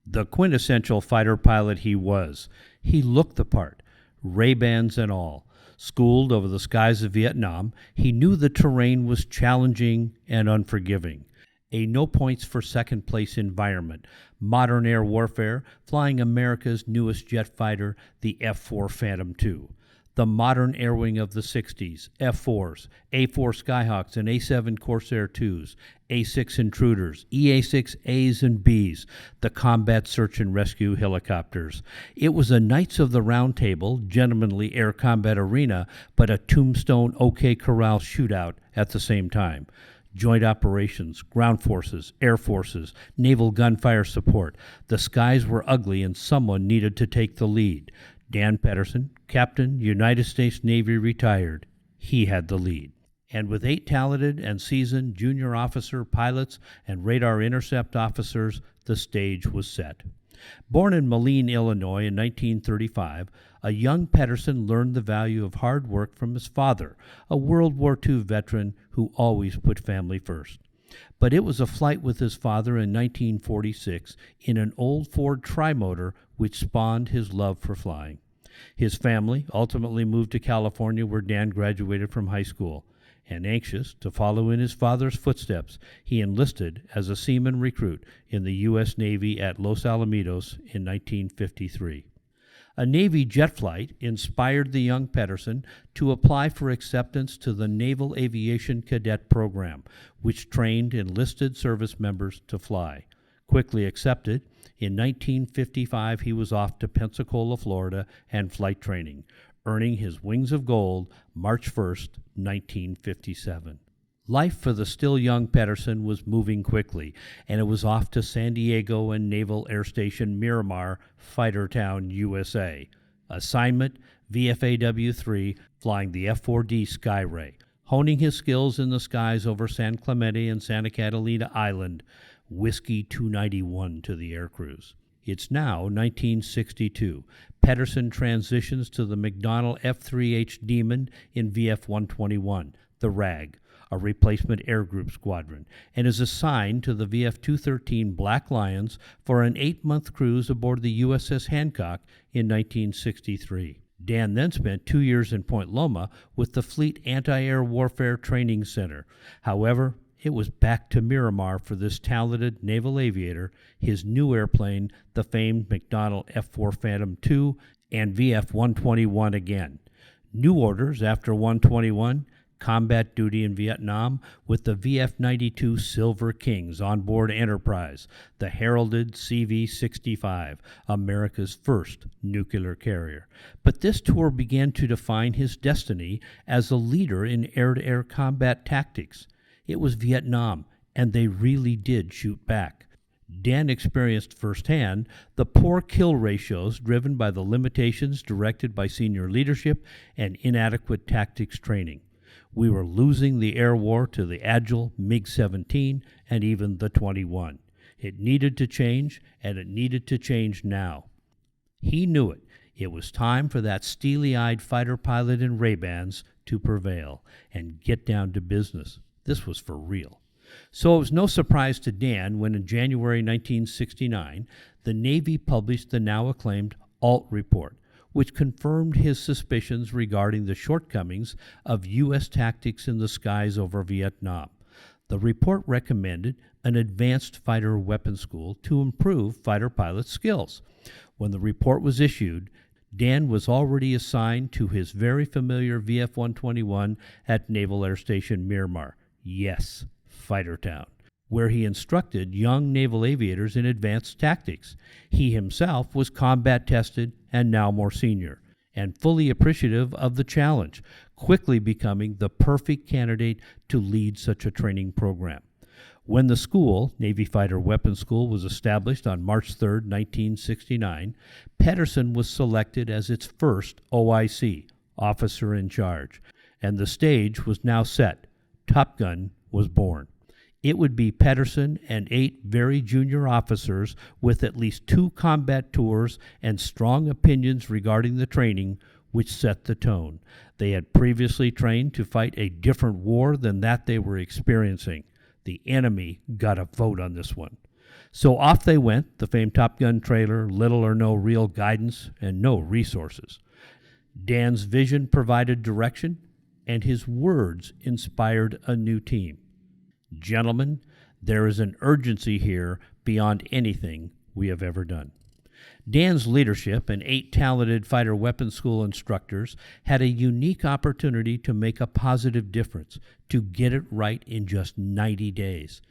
The quintessential fighter pilot he was. He looked the part, Ray-Bans and all. Schooled over the skies of Vietnam, he knew the terrain was challenging and unforgiving. A no-points-for-second-place environment, modern air warfare, flying America's newest jet fighter, the F-4 Phantom II. The modern air wing of the 60s, F-4s, A-4 Skyhawks and A-7 Corsair IIs, A-6 Intruders, EA-6As and Bs, the combat search and rescue helicopters. It was a Knights of the Round Table, gentlemanly air combat arena, but a tombstone OK Corral shootout at the same time. Joint operations, ground forces, air forces, naval gunfire support. The skies were ugly and someone needed to take the lead. Dan Pederson, Captain, United States Navy, retired. He had the lead. And with 8 talented and seasoned junior officer pilots and radar intercept officers, the stage was set. Born in Moline, Illinois in 1935, a young Pederson learned the value of hard work from his father, a World War II veteran who always put family first. But it was a flight with his father in 1946 in an old Ford Trimotor which spawned his love for flying. His family ultimately moved to California, where Dan graduated from high school, and anxious to follow in his father's footsteps, he enlisted as a seaman recruit in the U.S. Navy at Los Alamitos in 1953. A Navy jet flight inspired the young Pederson to apply for acceptance to the Naval Aviation Cadet Program, which trained enlisted service members to fly. Quickly accepted, in 1955 he was off to Pensacola, Florida, and flight training, earning his Wings of Gold March 1st, 1957. Life for the still young Pederson was moving quickly, and it was off to San Diego and Naval Air Station Miramar, Fightertown, USA. Assignment, VFAW-3, flying the F-4D Skyray, honing his skills in the skies over San Clemente and Santa Catalina Island, Whiskey 291 to the air crews. It's now 1962. Pederson transitions to the McDonnell F-3H Demon in VF-121, the RAG, a replacement air group squadron, and is assigned to the VF-213 Black Lions for an 8-month cruise aboard the USS Hancock in 1963. Dan then spent 2 years in Point Loma with the Fleet Anti-Air Warfare Training Center. However, it was back to Miramar for this talented naval aviator, his new airplane, the famed McDonnell F-4 Phantom II, and VF-121 again. New orders after 121, combat duty in Vietnam with the VF-92 Silver Kings onboard Enterprise, the heralded CV-65, America's first nuclear carrier. But this tour began to define his destiny as a leader in air-to-air combat tactics. It was Vietnam, and they really did shoot back. Dan experienced firsthand the poor kill ratios driven by the limitations directed by senior leadership and inadequate tactics training. We were losing the air war to the agile MiG-17 and even the 21. It needed to change, and it needed to change now. He knew it. It was time for that steely-eyed fighter pilot in Ray-Bans to prevail and get down to business. This was for real. So it was no surprise to Dan when in January 1969, the Navy published the now acclaimed Alt Report, which confirmed his suspicions regarding the shortcomings of U.S. tactics in the skies over Vietnam. The report recommended an advanced fighter weapons school to improve fighter pilot skills. When the report was issued, Dan was already assigned to his very familiar VF-121 at Naval Air Station Miramar. Yes, Fightertown, where he instructed young naval aviators in advanced tactics. He himself was combat tested and now more senior, and fully appreciative of the challenge, quickly becoming the perfect candidate to lead such a training program. When the school, Navy Fighter Weapons School, was established on March 3, 1969, Pederson was selected as its first OIC, Officer in Charge, and the stage was now set. Top Gun was born. It would be Pederson and 8 very junior officers with at least 2 combat tours and strong opinions regarding the training which set the tone. They had previously trained to fight a different war than that they were experiencing. The enemy got a vote on this one. So off they went, the famed Top Gun trailer, little or no real guidance and no resources. Dan's vision provided direction, and his words inspired a new team. Gentlemen, there is an urgency here beyond anything we have ever done. Dan's leadership and 8 talented fighter weapons school instructors had a unique opportunity to make a positive difference, to get it right in just 90 days.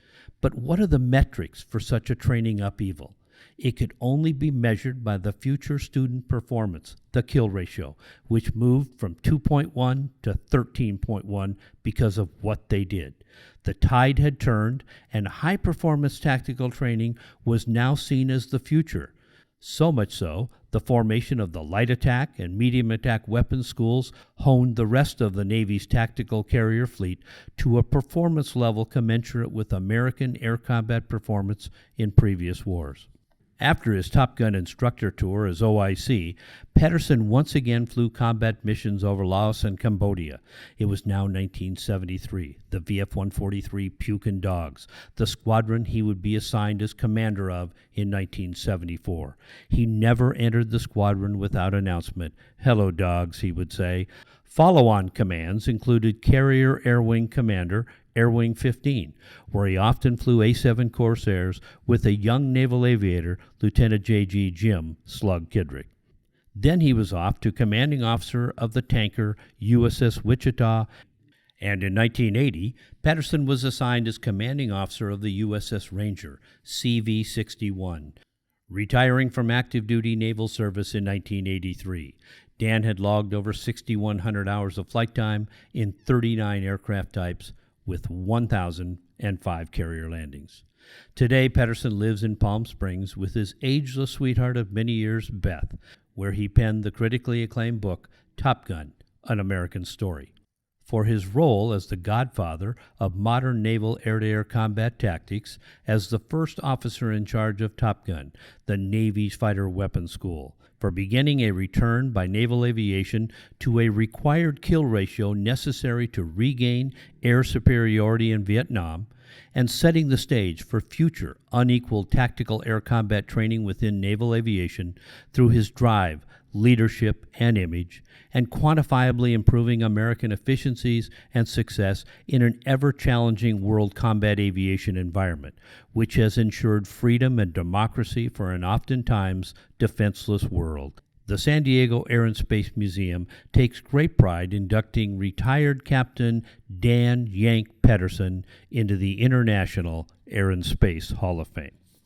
But what are the metrics for such a training upheaval? It could only be measured by the future student performance, the kill ratio, which moved from 2.1 to 13.1 because of what they did. The tide had turned, and high-performance tactical training was now seen as the future. So much so, the formation of the light attack and medium attack weapons schools honed the rest of the Navy's tactical carrier fleet to a performance level commensurate with American air combat performance in previous wars. After his Top Gun instructor tour as OIC, Pederson once again flew combat missions over Laos and Cambodia. It was now 1973, the VF-143 Pukin Dogs, the squadron he would be assigned as commander of in 1974. He never entered the squadron without announcement. "Hello, dogs," he would say. Follow-on commands included Carrier Air Wing Commander, Air Wing 15, where he often flew A-7 Corsairs with a young naval aviator, Lieutenant J.G. Jim Slug Kidrick. Then he was off to commanding officer of the tanker USS Wichita, and in 1980, Pederson was assigned as commanding officer of the USS Ranger, CV-61. Retiring from active duty naval service in 1983, Dan had logged over 6,100 hours of flight time in 39 aircraft types, with 1,005 carrier landings. Today, Pederson lives in Palm Springs with his ageless sweetheart of many years, Beth, where he penned the critically acclaimed book, Top Gun, An American Story. For his role as the godfather of modern naval air-to-air combat tactics, as the first officer in charge of Top Gun, the Navy's fighter weapons school, for beginning a return by naval aviation to a required kill ratio necessary to regain air superiority in Vietnam, and setting the stage for future unequaled tactical air combat training within naval aviation through his drive, leadership, and image, and quantifiably improving American efficiencies and success in an ever-challenging world combat aviation environment, which has ensured freedom and democracy for an oftentimes defenseless world. The San Diego Air and Space Museum takes great pride inducting retired Captain Dan "Yank" Pederson into the International Air and Space Hall of Fame.